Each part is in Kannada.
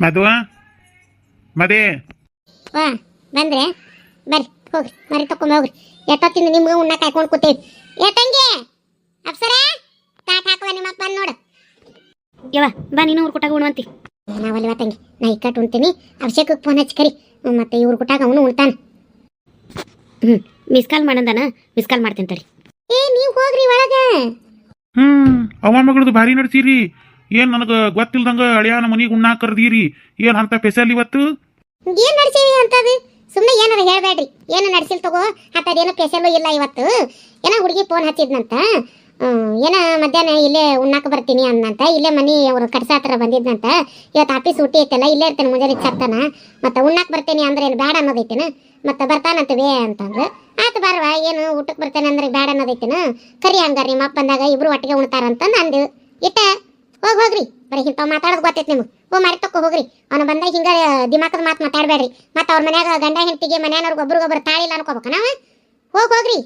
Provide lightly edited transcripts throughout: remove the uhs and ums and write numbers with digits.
ಮಧುವ ಮದೇ ವಾ ಬಂದ್ರೆ ಬರ್ರಿ ಹೋಗ್ರಿ ಮರಿ ತಕೊಂಡ್ ಹೋಗ್ರಿ ಎಷ್ಟೊತ್ತಿಂದ ನಿಮ್ಗೆ ಉಣ್ಣ ಕಾಯ್ಕೊಂಡು ಕೂತೀವಿ ಏತಂಗೆ ಅಪ್ಸರ ತಾಟ್ ಹಾಕುವ ನಿಮ್ಮ ಅಪ್ಪ ನೋಡು ಯವ್ವ ಬಾ ನೀನು ಊರು ಕೊಟ್ಟಾಗ ಉಣ್ವಂತಿ ನಾವಲ್ವ ತಂಗಿ ನಾ ಇಕ್ಕಟ್ಟು ಉಣ್ತೀನಿ ಅಭಿಷೇಕಕ್ಕೆ ಫೋನ್ ಹಚ್ಚಿ ಕರಿ ಮತ್ತೆ ಇವ್ರು ಕೊಟ್ಟಾಗ ಅವನು ಉಣ್ತಾನ ಮಿಸ್ ಕಾಲ್ ಮಾಡಂದಾನ ಮಿಸ್ ಕಾಲ್ ಮಾಡ್ತೀನಿ ತಡಿ ನೀವು ಹೋಗ್ರಿ ಒಳಗೆ ಅವ ಮಗಳದು ಭಾರಿ ನಡ್ಸೀರಿ ಏನ್ ನನಗೆ ಗೊತ್ತಿಲ್ದಂಗ ಅಳಿಯಾನ ಮನಿಗೆ ಉಣ್ಣಾಕ ಕರ್ದೀರಿ ಏನ್ ಅಂತ ಸ್ಪೆಷಲ್ ಇವತ್ತು ಏನ್ ನಡ್ಸೀವಿ ಅಂತದು ಸುಮ್ಮನೆ ಏನಾರ ಹೇಳ್ಬೇಡ್ರಿ ಏನು ನಡ್ಸಿಲ್ ತಗೋ ಅಂತದೇನು ಸ್ಪೆಷಲ್ ಇಲ್ಲ ಇವತ್ತು ಏನೋ ಹುಡುಗಿ ಫೋನ್ ಹಚ್ಚಿದ್ನಂತ ಏನ ಮಧ್ಯಾಹ್ನ ಇಲ್ಲೇ ಉಣ್ಣಾಕ ಬರ್ತೀನಿ ಅನ್ನಂತ ಇಲ್ಲೇ ಮನಿ ಅವ್ರು ಕಟ್ಸ ಹತ್ರ ಬಂದಿದ್ನಂತ ಇವತ್ತು ಆಫೀಸ್ ಊಟಿ ಐತಲ್ಲ ಇಲ್ಲೇ ಇರ್ತೇನೆ ಮುಂಜಾನೆ ಚಕ್ತಾನ ಮತ್ತೆ ಉಣ್ಣಾಕ ಬರ್ತೇನೆ ಅಂದ್ರೆ ಏನು ಬೇಡ ಅನ್ನೋದೈತೇನ ಮತ್ತೆ ಬರ್ತಾನಂತವೇ ಅಂತಂದ್ರು ಆತ ಬರವ ಏನು ಊಟಕ್ಕೆ ಬರ್ತೇನೆ ಅಂದ್ರೆ ಬೇಡ ಅನ್ನೋದೈತೇನ ಕರಿ ಹಂಗಾರ ನಿಮ್ಮ ಅಪ್ಪ ಬಂದಾಗ ಇಬ್ರು ಒಟ್ಟಿಗೆ ಉಣ್ತಾರಂತಂದು ಅಂದು ಇಟ್ಟ ಹೋಗ್ರಿ ಬರೀ ಇಂಥವ್ ಮಾತಾಡೋದು ಗೊತ್ತೈತಿ ನಿಮ್ಗೆ ಮರಿ ತಕೊ ಹೋಗ್ರಿ ಅವನ ಬಂದಾಗ ಹಿಂಗ ದಿಮಾಕದ ಮಾತು ಮಾತಾಡಬೇಡ್ರಿ ಮತ್ತೆ ಅವ್ರ ಮನ್ಯಾಗ ಗಂಡ ಹೆಂಡತಿಗೆ ಮನ್ಯಾನವ್ರಿಗೆ ಒಬ್ರಿಗೊಬ್ರು ತಾಳಿಲ್ಲ ಅನ್ಕೋಬೇಕ ನಾವ ಹೋಗ್ರಿ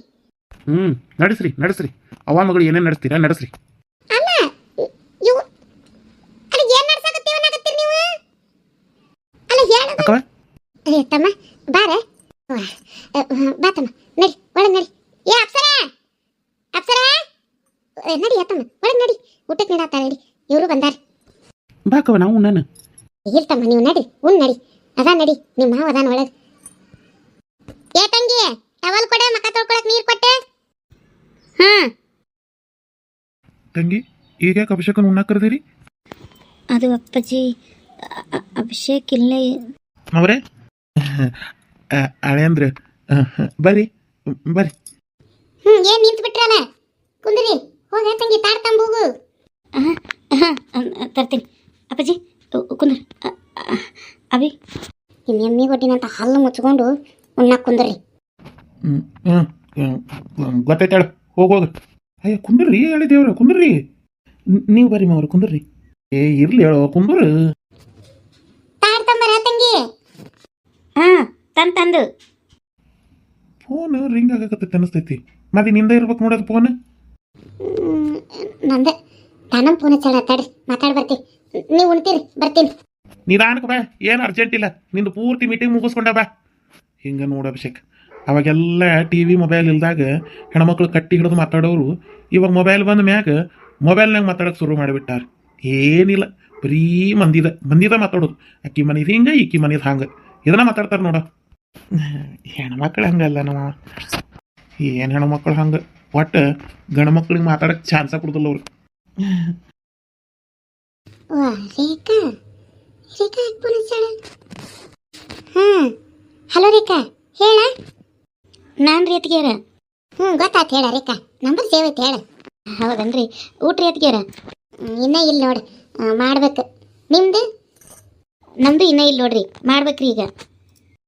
ನಡ್ಸ್ರಿ ಅವ ಮಗಳು ಏನೇನ್ ನಡೆಸ್ತೀರಾ ನಡೆಸ್ರಿ ಅಲ್ಲ ಇವು ಅಲ್ಲ ಏನ್ ನಡ್ಸಕತ್ತೀವ ಅನ್ನಕತ್ತೀರಿ ನೀವು ಅಲ್ಲ ಹೇಳದ ತಮ್ಮ ಬಾರ ಬಾತಮ್ಮ ನಡಿ ಒಳಗ್ ನಡಿ ಏ ಅಪ್ಸರ ನಡಿ ಅತ್ತಮ್ಮ ಒಳಗ್ ನಡಿ ಊಟಕ್ಕೆ ನೀಡಾತಾಳ ನಡಿ ಇವರು ಬಂದಾರ ಬಾಕವ ನಾವು ನಾನು ಇಲ್ತಮ್ಮ ನೀವು ನಡಿ ನಡಿ ಅದಾ ನಡಿ ನಿಮ್ಮ ಮಾವ ಅದಾನ ಒಳಗ್ ಏ ತಂಗಿ ಟವಲ್ ಕೊಡೆ ಮಕ್ಕ ತೊಳ್ಕೊಳಕ್ ನೀರ್ ಕೊಟ್ಟೆ ತಂಗಿ ಈಗ ಯಾಕೆ ಅಭಿಷೇಕನ ಉಣ್ಣಾಕ ಕರ್ದಿರಿ ಅದು ಅಪ್ಪಾಜಿ ಅಭಿಷೇಕ್ ಇಲ್ಲೇ ಅವರೇ ಹಳೆ ಅಂದ್ರೆ ಬರ್ರಿ ಏನ್ ನಿಂತು ಬಿಟ್ರಲ್ಲ ಕುಂದ್ರಿ ಹೋಗ ತಂಗಿ ತಾಡ್ತಂಬ ಹೋಗು ತರ್ತೀನಿ ಅಪ್ಪಾಜಿ ಕುಂದ್ರಿ ಅಭಿ ನಿಮ್ಮ ಎಮ್ಮಿ ಕೊಟ್ಟಿನಂತ ಹಲ್ಲು ಮುಚ್ಕೊಂಡು ಉಣ್ಣಾಕ ಕುಂದ್ರಿ ಗೊತ್ತೈತೆ ಹೇಳು ಹೋಗ ಅಯ್ಯ ಕುಂದ್ರಿ ಹೇಳಿ ದೇವ್ರ ಕುಂದ್ರಿ ನೀವು ಬರ್ರಿ ಮಾವ್ರ ಕುಂದ್ರಿ ಇರ್ಲಿ ಹೇಳೋ ಕುಂದ್ರು ತಾಡ್ತಂಬರ ತಂಗಿ ತಂದು ಫೋನ್ ರಿಂಗ್ ಆಗಕತ್ತೈತೆ ಅನಿಸ್ತೈತಿ ಮತ್ತೆ ನಿಂದ ಇರ್ಬೇಕು ನೋಡೋದು ಫೋನ್ ನಂದೆ ತಾನಮ್ ಫೋನ್ ಹಚ್ಚಳ ತಡ್ರಿ ಮಾತಾಡಿ ಬರ್ತೀನಿ ನೀವು ಉಣ್ತೀರಿ ಬರ್ತೀನಿ ನಿಧಾನಕ್ಕೆ ಬಾ ಏನು ಅರ್ಜೆಂಟ್ ಇಲ್ಲ ನಿಂದು ಪೂರ್ತಿ ಮೀಟಿಂಗ್ ಮುಗಿಸ್ಕೊಂಡ ಬಾ ಹಿಂಗೆ ನೋಡು ಅಭಿಷೇಕ್ ಅವಾಗೆಲ್ಲ ಟಿ ವಿ ಮೊಬೈಲ್ ಇಲ್ದಾಗ ಹೆಣ್ಮಕ್ಳು ಕಟ್ಟಿ ಹಿಡಿದು ಮಾತಾಡೋರು ಇವಾಗ ಮೊಬೈಲ್ ಬಂದ ಮ್ಯಾಗ ಮೊಬೈಲ್ನಾಗ ಮಾತಾಡೋಕೆ ಶುರು ಮಾಡಿಬಿಟ್ಟಾರ ಏನಿಲ್ಲ ಬರೀ ಮಂದಿದ ಮಾತಾಡೋದು ಅಕ್ಕಿ ಮನೆದು ಹಿಂಗೆ ಈಕಿ ಮನೆದು ಹಂಗೆ ಇದನ್ನ ಮಾತಾಡ್ತಾರೆ ನೋಡ ಹೆಣ್ಮಕ್ಳು ಹಂಗಲ್ಲ ನಾವು ಏನು ಹೆಣ್ಮಕ್ಳು ಹಂಗೆ ಒಟ್ಟು ಗಂಡು ಮಕ್ಳಿಗೆ ಮಾತಾಡೋಕ್ಕೆ ಚಾನ್ಸ ಕೊಡೋದಿಲ್ಲ ಅವ್ರು ಹಲೋ ರೇಖಾ ಹೇಳ ನಾನು ರೀ ಅತ್ತಿಗೆರ ಗೊತ್ತಾಯ್ತು ಹೇಳ ರೇಖಾ ನಂಬರ್ ಸೇವ್ ಐತೆ ಹೇಳ ಹೌದನ್ರಿ ಊಟ ರೀ ಅತ್ತಿಗೆರ ಇನ್ನೂ ಇಲ್ಲ ನೋಡಿ ಮಾಡ್ಬೇಕು ನಿಮ್ದು ನಮ್ದು ಇನ್ನೂ ಇಲ್ಲ ನೋಡ್ರಿ ಮಾಡ್ಬೇಕ್ರಿ ಈಗ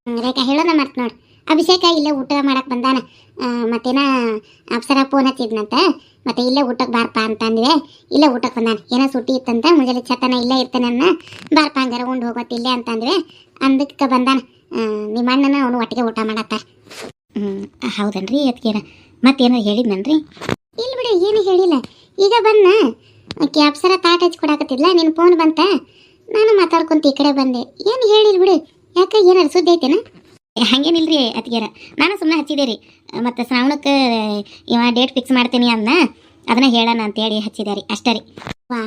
ರೇಖಾ ಹೇಳೋಣ ಮರ್ತು ನೋಡಿ ಅಭಿಷೇಕ ಇಲ್ಲೇ ಊಟ ಮಾಡಕ್ಕೆ ಬಂದಾನ ಮತ್ತೇನ ಅಪ್ಸರ ಫೋನ್ ಹಚ್ಚಿದ್ನಂತ ಮತ್ತೆ ಇಲ್ಲೇ ಊಟಕ್ಕೆ ಬಾರಪ್ಪ ಅಂತ ಅಂದ್ವಿ ಇಲ್ಲೇ ಊಟಕ್ಕೆ ಬಂದಾನ ಏನೋ ಸುಟ್ಟಿ ಇತ್ತಂತ ಮುಂಜಾನೆ ಚತನ ಇಲ್ಲೇ ಇರ್ತಾನೆ ಬಾರಪ್ಪ ಹಂಗಾರ ಉಂಡು ಹೋಗೋತಿ ಇಲ್ಲೇ ಅಂತ ಅಂದ್ವಿ ಅಂದಕ್ಕೆ ಬಂದಾನ ನಿಮ್ಮ ಅಣ್ಣನ ಅವನು ಒಟ್ಟಿಗೆ ಊಟ ಮಾಡತ್ತಾರ ಹೌದನ್ರಿ ಅದಕ್ಕೇನ ಮತ್ತೇನೋ ಹೇಳಿದ್ನನ್ರಿ ಇಲ್ಲ ಬಿಡಿ ಏನು ಹೇಳಿಲ್ಲ ಈಗ ಬನ್ನ ಆಕೆ ಅಪ್ಸರ ತಾಟ್ ಹಚ್ಚಿ ಕೊಡಾಕತ್ತಿದ್ಲ ನಿನ್ನ ಫೋನ್ ಬಂತ ನಾನು ಮಾತಾಡ್ಕೊಂತ ಈ ಕಡೆ ಬಂದೆ ಏನು ಹೇಳಿಲ್ಲ ಬಿಡು ಯಾಕೆ ಏನಾರು ಸುದ್ದಿ ಐತೇನ ಹಂಗೇನಿಲ್ರಿ ಅತ್ತಿಗೆರ ನಾನು ಸುಮ್ಮನೆ ಹಚ್ಚಿದೆ ರೀ ಮತ್ತು ಶ್ರಾವಣಕ್ಕೆ ಇವ ಡೇಟ್ ಫಿಕ್ಸ್ ಮಾಡ್ತೀನಿ ಅದನ್ನ ಅದನ್ನ ಹೇಳೋಣ ಅಂತೇಳಿ ಹಚ್ಚಿದೆ ರೀ ಅಷ್ಟೇ ರೀ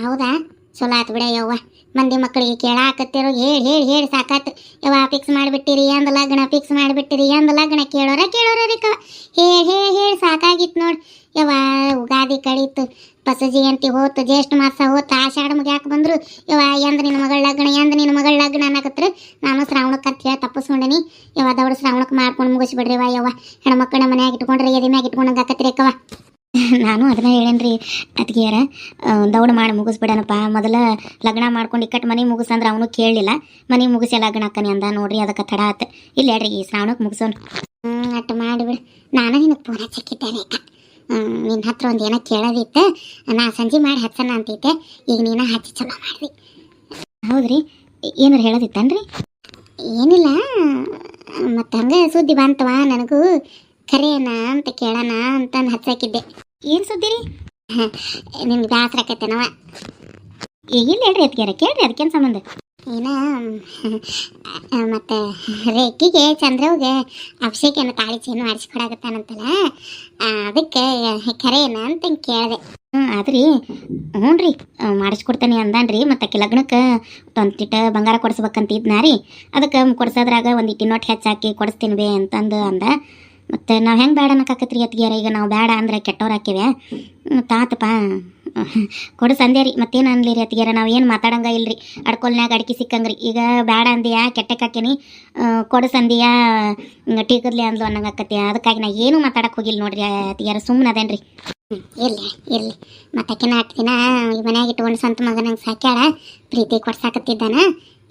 ಹೌದಾ ಚಲೋ ಆತು ಬಿಡ ಯವ್ವ ಮಂದಿ ಮಕ್ಕಳಿಗೆ ಕೇಳಾಕತ್ತಿರೋ ಹೇಳಿ ಸಾಕಾತು ಯವ್ವ ಫಿಕ್ಸ್ ಮಾಡಿಬಿಟ್ಟಿರಿ ಅಂದ ಲಗ್ನ ಫಿಕ್ಸ್ ಮಾಡಿಬಿಟ್ಟಿರಿ ಅಂದ ಲಗ್ನ ಕೇಳೋರ ರೀ ಹೇಳಿ ಸಾಕಾಗಿತ್ತು ನೋಡಿ ಯವ್ವ ಉಗಾದಿ ಕಳೀತು ಬಸ ಜಯಂತಿ ಹೋತು ಜ್ಯೇಷ್ಠ ಮಾಸ ಹೋತು ಆಷಾಢ ಮುಗ್ಯಾಕೆ ಬಂದರು ಯವ್ವ ಎಂದ ನಿನ್ನ ಮಗಳ ಲಗ್ನ ಅನ್ನಕತ್ರ ನಾನು ಶ್ರಾವಣಕ್ಕೆ ಅಂತ ಹೇಳಿ ತಪ್ಪಿಸ್ಕೊಂಡೇನಿ ಯವ್ವ ದೌಡ ಶ್ರಾವಣಕ್ಕೆ ಮಾಡ್ಕೊಂಡು ಮುಗಿಸ್ಬಿಡ್ರಿ ಯವ್ವ ಹೆಣ್ಮಕ್ಕಳ ಮನ್ಯಾಗ ಇಟ್ಕೊಂಡ್ರೆ ಎದಿ ಮ್ಯಾಗ ಇಟ್ಕೊಂಡಂಗೆ ಆಕತ್ರಿಕವ ನಾನು ಅದನ್ನ ಹೇಳೇನ್ರಿ ಅತ್ತಿಗೆಯರ ದೌಡ ಮಾಡಿ ಮುಗಿಸ್ಬಿಡನಪ್ಪ ಮೊದಲ ಲಗ್ನ ಮಾಡ್ಕೊಂಡು ಇಕ್ಕಟ್ಟು ಮನೆ ಮುಗಿಸಂದ್ರೆ ಅವನು ಕೇಳಲಿಲ್ಲ ಮನೆ ಮುಗಿಸಿ ಲಗ್ನ ಹಾಕನಿ ಅಂದ ನೋಡ್ರಿ ಅದಕ್ಕೆ ತಡ ಆತ ಇಲ್ಲ ಹೇಳ್ರಿ ಈ ಶ್ರಾವಣಕ್ಕೆ ಮುಗಿಸೋನು ಅಟ್ಟು ಮಾಡಿಬಿಡು ನಾನು ನಿನಗೆ ಪೂರ ಚಕ್ಕಿದ್ದೆ ರೇಖಾ ನಿನ್ನ ಹತ್ರ ಒಂದು ಏನೋ ಕೇಳೋದಿತ್ತು ನಾ ಸಂಜೆ ಮಾಡಿ ಹಚ್ಚನ ಅಂತೈತೆ ಈಗ ನೀನು ಹಚ್ಚಿ ಚಲೋ ಮಾಡಿದ್ವಿ ಹೌದ್ರಿ ಏನಾರು ಹೇಳೋದಿತ್ತನ್ರಿ ಏನಿಲ್ಲ ಮತ್ತು ಹಂಗೆ ಸುದ್ದಿ ಬಂತವ ನನಗೂ ಖರೇನಾ ಅಂತ ಕೇಳೋಣ ಅಂತಂದು ಹಚ್ಚಾಕಿದ್ದೆ ಏನು ಸುದ್ದಿ ರೀ ನಿನ್ಗೆ ಬೇಸರ ಆಕತ್ತೇನವ ಇಲ್ಲ ಹೇಳ್ರಿ ಅತ್ತಿಗೆರ ಕೇಳ್ರಿ ಅದಕ್ಕೇನು ಸಂಬಂಧ ಏನ ಮತ್ತು ರೇಖಿಗೆ ಚಂದ್ರವ್ಗೆ ಅಭಿಷೇಕ್ ಏನೋ ತಾಳಿ ಚೇನು ಮಾಡಿಸ್ಕೊಡಾಕತ್ತಾನಂತಲ್ಲ ಅದಕ್ಕೆ ಕರೆಯೇನ ಅಂತ ಕೇಳಿದೆ ಆದ್ರಿ ಹ್ಞೂ ರೀ ಮಾಡಿಸ್ಕೊಡ್ತೇನೆ ಅಂದಾನ್ರಿ ಮತ್ತು ಆಕೆ ಲಗ್ನಕ್ಕೆ ಒಂದಿಟ್ಟು ಬಂಗಾರ ಕೊಡಿಸ್ಬೇಕಂತ ಇದ್ನಾ ರೀ ಅದಕ್ಕೆ ಕೊಡ್ಸೋದ್ರಾಗ ಒಂದಿಟ್ಟು ನೋಟ್ ಹೆಚ್ಚಾಕಿ ಕೊಡಿಸ್ತೀನಿ ಬೇ ಅಂತಂದು ಅಂದ ಮತ್ತು ನಾವು ಹೆಂಗೆ ಬೇಡ ಅನ್ನಕ್ಕಾಕತ್ರಿ ಅತ್ತಿಗೆರ ಈಗ ನಾವು ಬೇಡ ಅಂದ್ರೆ ಕೆಟ್ಟವ್ರು ಹಾಕಿವೆ ಮತ್ತು ಆತಪ್ಪ ಕೊಡಿಸ್ ಅಂದೇ ರೀ ಮತ್ತೇನು ಅನ್ಲಿ ರೀ ಅತ್ತಿಗೆರ ನಾವು ಏನು ಮಾತಾಡಂಗ ಇಲ್ರಿ ಅಡ್ಕೊಲ್ನ್ಯಾಗ ಅಡ್ಕಿ ಸಿಕ್ಕಂಗ್ರಿ ಈಗ ಬೇಡ ಅಂದಿಯಾ ಕೆಟ್ಟಕ್ಕೆ ಹಾಕೀನಿ ಕೊಡಿಸ್ ಅಂದಿಯಾ ಟೀಕದ್ಲಿ ಅಂದ್ಲು ಅನ್ನಂಗೆ ಆಕತಿ ಅದಕ್ಕಾಗಿ ನಾ ಏನು ಮಾತಾಡಕ್ಕೆ ಹೋಗಿಲ್ಲ ನೋಡ್ರಿ ಅತ್ತಿಗೆರ ಸುಮ್ಮನೆ ಅದೇನು ರೀ ಇರ್ಲಿ ಇರ್ಲಿ ಮತ್ತಕ್ಕಿನ 8 ದಿನ ಈ ಮನ್ಯಾಗ ಇಟ್ಕೊಂಡು ಸ್ವಂತ ಮಗನಂಗೆ ಸಾಕ್ಯಾಳ ಪ್ರೀತಿ ಕೊಡ್ಸಾಕತ್ತಿದ್ದಾನ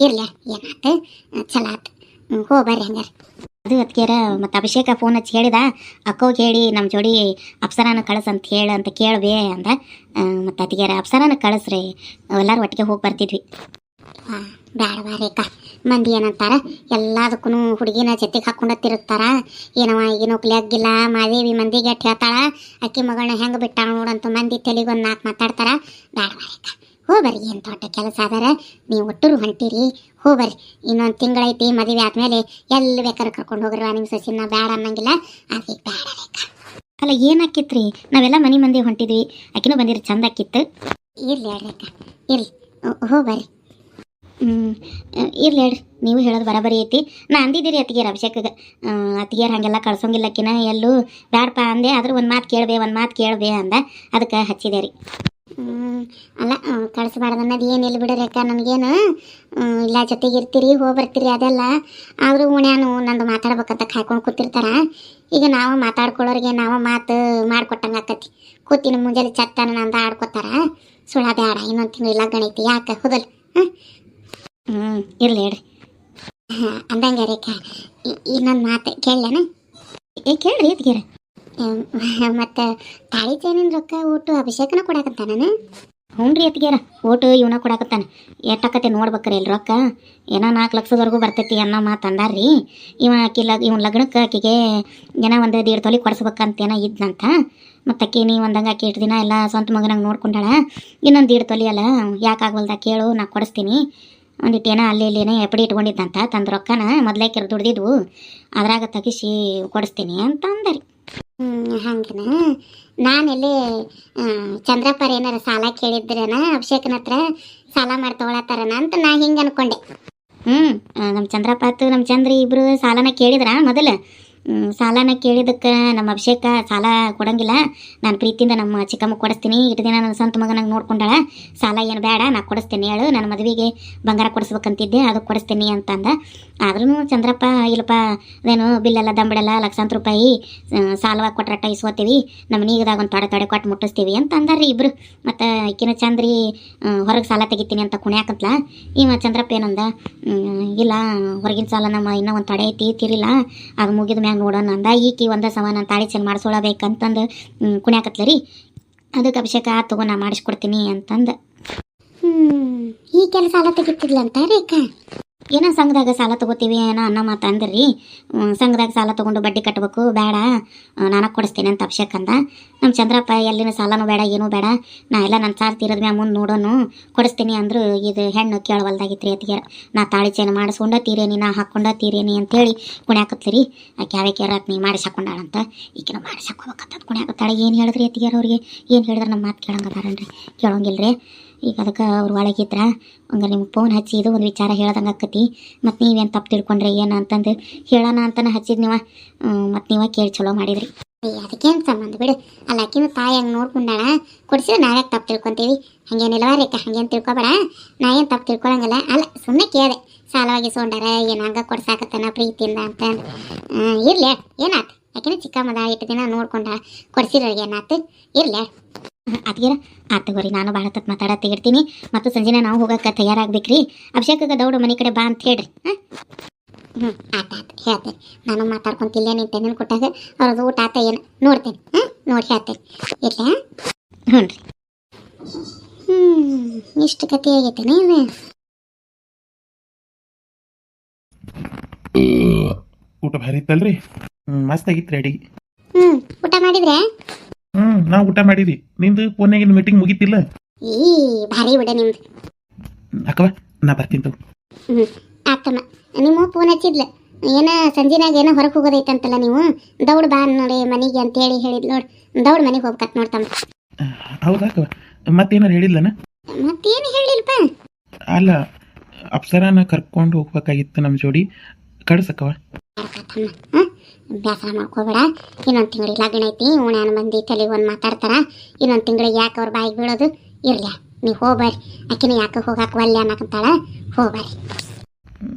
ಇರ್ಲಿ ಏನಾತು ಚಲೋ ಆತು ಹೋಗ್ಬರ್ರಿ ಹಂಗಾರೆ ಅದು ಅದಕ್ಕೆರ ಮತ್ತು ಅಭಿಷೇಕ ಫೋನ್ ಹಚ್ಚಿ ಹೇಳಿದ ಅಕ್ಕೋಗೆ ಹೇಳಿ ನಮ್ಮ ಜೋಡಿ ಅಪ್ಸರಾನ ಕಳಿಸಂತ ಹೇಳು ಅಂತ ಕೇಳಬೇ ಅಂದ ಮತ್ತು ಅದಕ್ಕೆರ ಅಪ್ಸರಾನ ಕಳಿಸ್ರಿ ಎಲ್ಲರೂ ಒಟ್ಟಿಗೆ ಹೋಗಿ ಬರ್ತಿದ್ವಿ ಬೇಡವಾ ರೇಖಾ ಮಂದಿ ಏನಂತಾರ ಎಲ್ಲದಕ್ಕೂ ಹುಡುಗಿನ ಜೊತೆಗೆ ಹಾಕೊಂಡು ತಿರುಗ್ತಾರ ಏನವ ಈಗಿನ ಒಪ್ಲಿಯಾಗಿಲ್ಲ ಮಾದೇವಿ ಮಂದಿಗೆ ಅಟ್ಟು ಹೇಳ್ತಾಳ ಅಕ್ಕಿ ಮಗಳನ್ನ ಹೆಂಗೆ ಬಿಟ್ಟಾಳ ನೋಡಂತ ಮಂದಿ ತೆಲಿಗೊಂದು 4 ಮಾತಾಡ್ತಾರ ಬೇಡವಾ ರೇಖಾ ಹೋಗ್ಬರ್ರಿ ಏನು ದೊಡ್ಡ ಕೆಲಸ ಅದಾರ ನೀವು ಒಟ್ಟರು ಹೊಂಟಿರಿ ಹೋಗ್ಬರ್ರಿ ಇನ್ನೊಂದು ತಿಂಗಳೈತಿ ಮದುವೆ ಆದ್ಮೇಲೆ ಎಲ್ಲಿ ಬೇಕಾದ್ರೆ ಕರ್ಕೊಂಡು ಹೋಗ್ರವ ನಿಮ್ಮ ಸಸಿನ ಬೇಡ ಅನ್ನಂಗಿಲ್ಲ ಅದಕ್ಕೆ ಬೇಡ ರೇಖಾ ಅಲ್ಲ ಏನು ಹಾಕಿತ್ರಿ ನಾವೆಲ್ಲ ಮನೆ ಮಂದಿ ಹೊಂಟಿದ್ವಿ ಆಕಿನೂ ಬಂದಿರಿ ಚಂದ ಹಾಕಿತ್ತು ಇರ್ಲಿ ರೇಖಾ ಇರ್ಲಿ ಹೋಗ್ಬರ್ರಿ ಇರ್ಲಿ ಹೇಳ್ರಿ ನೀವು ಹೇಳೋದು ಬರಬರಿ ಐತಿ ನಾ ಅಂದಿದ್ದೀರಿ ಅತ್ತಿಗೆರ ಅಭಿಷೇಕಗೆ ಅತ್ತಿಗೆರ ಹಾಗೆಲ್ಲ ಕಳ್ಸೋಂಗಿಲ್ಲಕ್ಕಿನ ಎಲ್ಲೂ ಬ್ಯಾಡಪ್ಪ ಅಂದೆ ಆದ್ರೆ ಒಂದು ಮಾತು ಕೇಳಬೇ ಅಂದ ಅದಕ್ಕೆ ಹಚ್ಚಿದೆ ರೀ ಅಲ್ಲ ಕಳಿಸ್ಬಾರ್ದು ಅನ್ನೋದು ಏನಿಲ್ಲ ಬಿಡ್ರೇಕ ನನಗೇನು ಇಲ್ಲ ಜೊತೆಗೆ ಇರ್ತೀರಿ ಹೋಗಿ ಬರ್ತೀರಿ ಅದೆಲ್ಲ ಆದರೂ ಉಣ್ಯಾನು ನಂದು ಮಾತಾಡ್ಬೇಕಂತ ಕಾಯ್ಕೊಂಡು ಕೂತಿರ್ತಾರ ಈಗ ನಾವು ಮಾತಾಡ್ಕೊಳ್ಳೋರಿಗೆ ನಾವು ಮಾತು ಮಾಡಿಕೊಟ್ಟಂಗೆ ಆಕತಿ ಕೂತಿನ ಮುಂಜಾನೆ ಚಟ್ಟನ ನಂದು ಆಡ್ಕೊತಾರ ಸುಳ್ಳ ಬೇಡ ಇನ್ನೊಂದು ತಿಂಗಳು ಇಲ್ಲ ಗಣೈತಿ ಯಾಕೆ ಹೋದಲ್ ಇರ್ಲಿ ಹೇಳ್ರಿ ಅಂದಂಗೆ ರೇಖಾ ಇನ್ನೊಂದು ಮಾತು ಕೇಳಲೇನ ಕೇಳ್ರಿ ಅದ್ಗೇರ ಮತ್ತು ತಾಳಿ ಚೈನಿನ ರೊಕ್ಕ ಒಟ್ಟು ಅಭಿಷೇಕನ ಕೊಡಾಕತ್ತಾನ ಹ್ಞೂ ರೀ ಅತ್ತಿಗೆರ ಓಟು ಇವನ ಕೊಡಾಕತ್ತಾನ ಎಷ್ಟಾಕತ್ತೆ ನೋಡ್ಬೇಕ್ರಿ ಇಲ್ಲಿ ರೊಕ್ಕ ಏನೋ 4 ಲಕ್ಷದವರೆಗೂ ಬರ್ತೈತಿ ಅನ್ನೋ ಮಾತು ಅಂದಾರ್ರಿ ಇವ್ನ ಲಗ್ನಕ್ಕೆ ಆಕೆಗೆ ಏನೋ 1.5 ತೊಲೆ ಕೊಡಿಸ್ಬೇಕಂತೇನೋ ಇದ್ನಂತ ಮತ್ತು ಆಕೆ ನೀವು ಅಂದಂಗೆ ಆಕೆ 8 ದಿನ ಎಲ್ಲ ಸ್ವಂತ ಮಗನಂಗೆ ನೋಡ್ಕೊಂಡಾಳ ಇನ್ನೊಂದು 1.5 ತೊಲೆ ಅಲ್ಲ ಯಾಕೆ ಆಗವಲ್ದ ಕೇಳು ನಾ ಕೊಡಿಸ್ತೀನಿ ಒಂದಿಟ್ಟೇನೋ ಅಲ್ಲಿ ಇಲ್ಲೇನೋ ಎಪ್ಪಡಿ ಇಟ್ಕೊಂಡಿದ್ದಂತ ತಂದು ರೊಕ್ಕನ ಮೊದಲೇಕೆ ದುಡ್ದಿದ್ವು ಅದ್ರಾಗ ತೆಗಿಸಿ ಕೊಡಿಸ್ತೀನಿ ಅಂತ ಅಂದರಿ ಹಂಗನ ನಾನೆಲ್ಲಿ ಚಂದ್ರಪ್ಪರ ಏನಾರ ಸಾಲ ಕೇಳಿದ್ರೇನ ಅಭಿಷೇಕನ ಹತ್ರ ಸಾಲ ಮಾಡಿ ತೊಗೊಳತ್ತಾರನ ಅಂತ ನಾ ಹಿಂಗೆ ಅನ್ಕೊಂಡೆ ನಮ್ಮ ಚಂದ್ರಪ್ಪ ಆತು ನಮ್ಮ ಚಂದ್ರಿ ಇಬ್ಬರು ಸಾಲನ ಕೇಳಿದ್ರ ಮೊದಲು ಸಾಲನ ಕೇಳಿದಕ್ಕೆ ನಮ್ಮ ಅಭಿಷೇಕ ಸಾಲ ಕೊಡಂಗಿಲ್ಲ ನಾನು ಪ್ರೀತಿಯಿಂದ ನಮ್ಮ ಚಿಕ್ಕಮ್ಮ ಕೊಡಿಸ್ತೀನಿ 8 ದಿನ ನನ್ನ ಸ್ವಂತ ಮಗನಂಗೆ ನೋಡ್ಕೊಂಡಾಳ ಸಾಲ ಏನು ಬೇಡ ನಾ ಕೊಡಿಸ್ತೀನಿ ಹೇಳು ನನ್ನ ಮದುವೆಗೆ ಬಂಗಾರ ಕೊಡಿಸ್ಬೇಕಂತಿದ್ದೆ ಅದು ಕೊಡಿಸ್ತೀನಿ ಅಂತಂದ ಆದ್ರೂ ಚಂದ್ರಪ್ಪ ಇಲ್ಲಪ್ಪ ಅದೇನು ಬಿಲ್ಲೆಲ್ಲ ದಂಬಡೆಲ್ಲ ಲಕ್ಷಾಂತರ ರೂಪಾಯಿ ಸಾಲವಾಗಿ ಕೊಟ್ರಟ್ಟ ಇಸ್ಕೋತೀವಿ ನಮ್ಮ ನೀಗದಾಗ ಒಂದು ತೊಡೆ ಕೊಟ್ಟು ಮುಟ್ಟಿಸ್ತೀವಿ ಅಂತ ಅಂದಾರ್ರಿ ಇಬ್ಬರು ಮತ್ತು ಈಕಿನ ಚಂದ್ರಿ ಹೊರಗೆ ಸಾಲ ತೆಗಿತೀನಿ ಅಂತ ಕುಣ್ಯಾಕಂತ್ಲ ಇವ ಚಂದ್ರಪ್ಪ ಏನಂದ ಇಲ್ಲ ಹೊರಗಿನ ಸಾಲ ನಮ್ಮ ಇನ್ನೂ ಒಂದು ತೊಡೆ ಐತಿ ತೀರಿಲ್ಲ ಅದು ಮುಗಿದ ಮ್ಯಾಗ ನೋಡೋಣ ಅಂದ ಈಕಿ ಒಂದ ಸಮ ನಾನು ತಾಳಿ ಚೆಂದ ಮಾಡಿಸ್ಕೊಳಬೇಕಂತಂದು ಕುಣ್ಯಾಕತ್ಲ ರೀ ಅದಕ್ಕೆ ಅಭಿಷೇಕ ತಗೋ ನಾ ಮಾಡಿಸ್ಕೊಡ್ತೀನಿ ಅಂತಂದು ಈ ಕೆಲಸ ಸಾಲ ತೆಗಿತಿದ್ಲಂತ ರೇಖಾ ಏನೋ ಸಂಘದಾಗ ಸಾಲ ತೊಗೋತೀವಿ ಏನೋ ಅನ್ನೋ ಮಾತು ಅಂದ್ರಿ ಸಂಘದಾಗ ಸಾಲ ತೊಗೊಂಡು ಬಡ್ಡಿ ಕಟ್ಟಬೇಕು ಬೇಡ ನಾನು ಕೊಡಿಸ್ತೀನಿ ಅಂತ ಅಭಿಷೇಕ್ ಅಂದ ನಮ್ಮ ಚಂದ್ರಪ್ಪ ಎಲ್ಲಿನ ಸಾಲನೂ ಬೇಡ ಏನೂ ಬೇಡ ನಾ ಎಲ್ಲ ನನ್ನ ಸಾಲ ತೀರದ ಮ್ಯಾಗ ಮುಂದೆ ನೋಡೋನು ಕೊಡಿಸ್ತೀನಿ ಅಂದ್ರು ಇದು ಹೆಣ್ಣು ಕೇಳವಲ್ದಾಗಿತ್ತು ಅತ್ತಿಗೆ ನಾ ತಾಳಿ ಚೇನು ಮಾಡಿಸ್ಕೊಂಡ ತೀರೇನಿ ನಾ ಹಾಕ್ಕೊಂಡ ತೀರೇನಿ ಅಂತೇಳಿ ಕುಣ್ಯಾಕತ್ಲಿ ಆಕೆ ಯಾವ್ಯಾಕೆ ರಾತ್ ನೀ ಮಾಡಿಸಿ ಹಾಕೊಂಡಾಳಂತ ಈಕಿನ ಮಾಡಿಸಿ ಹಾಕೋಬೇಕಂತ ಕುಣ್ಯಾಕತ್ತಾಳೆ ಏನು ಹೇಳಿದ್ರಿ ಅತ್ತಿಗೆ ಅವ್ರಿಗೆ ಏನು ಹೇಳಿದ್ರೆ ನಮ್ಮ ಮಾತು ಕೇಳಂಗದಾರನ್ರಿ ಕೇಳೋಂಗಿಲ್ರಿ ಈಗ ಅದಕ್ಕೆ ಅವ್ರು ಒಳಗಿದ್ರ ಹಂಗೆ ನಿಮ್ಗೆ ಫೋನ್ ಹಚ್ಚಿ ಇದು ಒಂದು ವಿಚಾರ ಹೇಳ್ದಂಗೆ ಆಕತಿ ಮತ್ತು ನೀವೇನು ತಪ್ಪು ತಿಳ್ಕೊಂಡ್ರಿ ಏನು ಅಂತಂದು ಹೇಳೋಣ ಅಂತಲೇ ಹಚ್ಚಿದ್ ನೀವು ಮತ್ತು ನೀವೇ ಕೇಳಿ ಚಲೋ ಮಾಡಿದ್ರಿ ಅದಕ್ಕೇನು ಸಂಬಂಧ ಬಿಡು ಅಲ್ಲ ಆಕಿನ ತಾಯಿ ಹಂಗೆ ನೋಡ್ಕೊಂಡಾಳ ಕೊಡಿಸಿದ್ರೆ ನಾವ್ಯಾಕೆ ತಪ್ಪು ತಿಳ್ಕೊತೀವಿ ಹಂಗೇನಿಲ್ಲವ ರೇಖಾ ಹಂಗೇನು ತಿಳ್ಕೊಬೇಡ ನಾ ಏನು ತಪ್ಪು ತಿಳ್ಕೊಳಂಗಲ್ಲ ಅಲ್ಲ ಸುಮ್ಮನೆ ಕೇಳಿದೆ ಸಾಲವಾಗಿ ಸೋಂಡಾರ ಏನು ಹಂಗೆ ಕೊಡ್ಸಾಕತ್ತಾನ ಪ್ರೀತಿಯಿಂದ ಅಂತ ಇರ್ಲಿ ಏನಾಯ್ತು ಯಾಕೆಂದ್ರೆ ಚಿಕ್ಕಮ್ಮದ 8 ದಿನ ನೋಡ್ಕೊಂಡ ಕೊಡ್ಸಿರೋರಿಗೆ ಏನಾಯ್ತು ಇರ್ಲಿ ಅದ್ಗೇರ ಆತಗೋರಿ ನಾನು ಭಾಳ ತಪ್ಪು ಮಾತಾಡತ್ತಿರ್ತೀನಿ ಮತ್ತು ಸಂಜೆನ ನಾವು ಹೋಗಕ್ಕೆ ತಯಾರಾಗ್ಬೇಕ್ರಿ ಅಭಿಷೇಕಗೆ ದೌಡು ಮನೆ ಕಡೆ ಬಾ ಅಂತ ಹೇಳ್ರಿ ಆತ ಹೇಳ್ತೇನೆ ನಾನು ಮಾತಾಡ್ಕೊಂತಿಲ್ಲೇ ನಿಂತೆ ನೆನ್ ಕೊಟ್ಟಾಗ ಅವ್ರದ್ದು ಊಟ ಆತ ಏನು ನೋಡ್ತೇನೆ ನೋಡಿ ಹೇಳ್ತೇನೆ ಇಲ್ಲ ಹ್ಞೂ ರೀ ಇಷ್ಟು ಕತೆ ಆಗೈತೇನೆ ಊಟ ಭಾರಿ ಇತ್ತಲ್ರಿ ಮಸ್ತ್ ಆಗಿತ್ತು ರೆಡಿ ಊಟ ಮಾಡಿದ್ರೆ ನಾವು ಊಟ ಮಾಡಿದ್ವಿ ನಿಂದು ಫೋನ್ಯಾಗಿನ ಮೀಟಿಂಗ್ ಮುಗಿತಿಲ್ಲ ಈ ಭಾರಿ ಬಿಡ ನಿಮ್ದು. ಅಕ್ಕವ ನಾ ಬರ್ತೀನಿ ತಗೋ. ಹ್ಞೂ ಆತಮ್ಮ. ನಿಮ್ಮ ಫೋನ್ ಹಚ್ಚಿದ್ಲ ಏನ ಸಂಜೆನಾಗ ಏನೋ ಹೊರಗೆ ಹೋಗೋದೈತಂತಲ್ಲ ನೀವು, ದೌಡ್ ಬಾ ನೋಡಿ ಮನೆಗೆ ಅಂತೇಳಿ ಹೇಳಿದ್ ನೋಡಿ. ದೌಡ್ ಮನೆಗೆ ಹೋಗ್ಕತ್ ನೋಡ್ತಮ್ಮ. ಹೌದಾ ಅಕ್ಕವ, ಮತ್ತೇನಾರು ಹೇಳಿಲ್ಲನ? ಮತ್ತೇನು ಹೇಳಿಲ್ಪ. ಅಲ್ಲ, ಅಪ್ಸರಾನ ಕರ್ಕೊಂಡು ಹೋಗ್ಬೇಕಾಗಿತ್ತು ನಮ್ಮ ಜೋಡಿ, ಕಳ್ಸಕ್ಕವ. ಬೇಸರ ಮಾಡ್ಕೋಬೇಡ. ಇನ್ನೊಂದು ತಿಂಗಳಿಗೆ ಲಗ್ನ ಐತಿ, ಉಣ್ಯಾನ ಮಂದಿ ತಲೆ ಒಂದು ಮಾತಾಡ್ತಾರ. ಇನ್ನೊಂದು ತಿಂಗಳಿಗೆ ಯಾಕೆ ಅವ್ರ ಬಾಯಿಗೆ ಬೀಳೋದು ಇರ್ಲ. ನೀವು ಹೋಗ್ಬಾರಿ. ಆಕಿನ ಯಾಕೆ ಹೋಗಾಕ ಒಲ್ಲೆ ಅನ್ನಕಂತಾಳ, ಹೋಗ್ಬಾರಿ.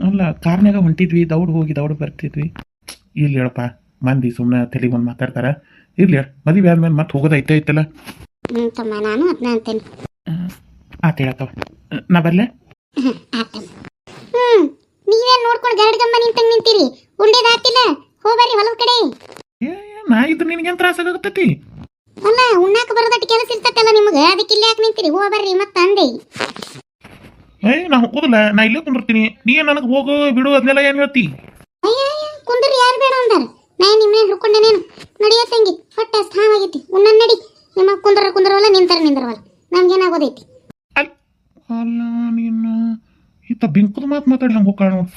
ಅಲ್ಲ, ಕಾರ್ನಾಗ ಹೊಂಟಿದ್ವಿ, ದೌಡ್ ಹೋಗಿ ದೌಡ್ ಬರ್ತಿದ್ವಿ. ಇಲ್ಲಿ ಹೇಳಪ್ಪ, ಮಂದಿ ಸುಮ್ಮನೆ ತಲೆ ಒಂದು ಮಾತಾಡ್ತಾರ. ಇರ್ಲಿ ಹೇಳ, ಮದುವೆ ಆದ್ಮೇಲೆ ಮತ್ತೆ ಹೋಗೋದು ಐತಲ್ಲ. ಹ್ಞೂ ತಮ್ಮ, ನಾನು ಅದನ್ನ ಅಂತೇನೆ. ಆತ ಹೇಳಕ್ಕವ, ನಾ ಬರ್ಲೆ? ಆತಮ್ಮ. ನೀವೇನು ನೋಡ್ಕೊಂಡು ಗರಡ್ಗಮ್ಮ ನಿಂತೀರಿ? ಉಂಡೇದಾತಿಲ್ಲ, ಹೋಗ್ಬಾರಿ ಹೊಲದ ಕಡೆ. ನಾ ಇದ್ರೆ ನಿನಗೇನು ತ್ರಾಸ ಆಗತ್ತೈತಿ? ಅಲ್ಲ, ಉಣ್ಣಾಕ ಬರೋದಟ್ಟು ಕೆಲಸ ಇರ್ತೈತಲ್ಲ ನಿಮಗೆ, ಅದಕ್ಕೆ ಇಲ್ಲಿ ಯಾಕೆ ನಿಂತೀರಿ? ಹೋಗ್ಬರ್ರಿ ಮತ್ತೆ ಅಂದೆ. ನಾ ಹೋಗೋದಿಲ್ಲ, ನಾ ಇಲ್ಲೇ ಕುಂದಿರ್ತೀನಿ. ನೀ ನನಗೆ ಹೋಗು ಬಿಡು ಅದನ್ನೆಲ್ಲ ಏನು ಹೇಳ್ತಿ? ಅಯ್ಯ ಕುಂದ್ರಿ, ಯಾರು ಬೇಡ ಅಂದಾರ? ನಾ ನಿಮ್ಮನೆ ಹಿಡ್ಕೊಂಡೇನೇನು? ನಡಿಯ ತಂಗಿ, ಹೊಟ್ಟೆ ಸ್ಥಾನವಾಗೈತಿ, ಉಣ್ಣ ನಡಿ. ನಿಮ್ಮ ಕುಂದ್ರವಲ್ಲ, ನಿಂದ್ರವಲ್ಲ, ನಮ್ಗೇನಾಗೋದೈತಿ? ಅಲ್ಲ, ನೀನು ಇಂಥ ಬಿಂಕದ ಮಾತು ಮಾತಾಡಿ ಹಂಗೆ ಹೋಗ್ಕಾಳ ನೋಡು.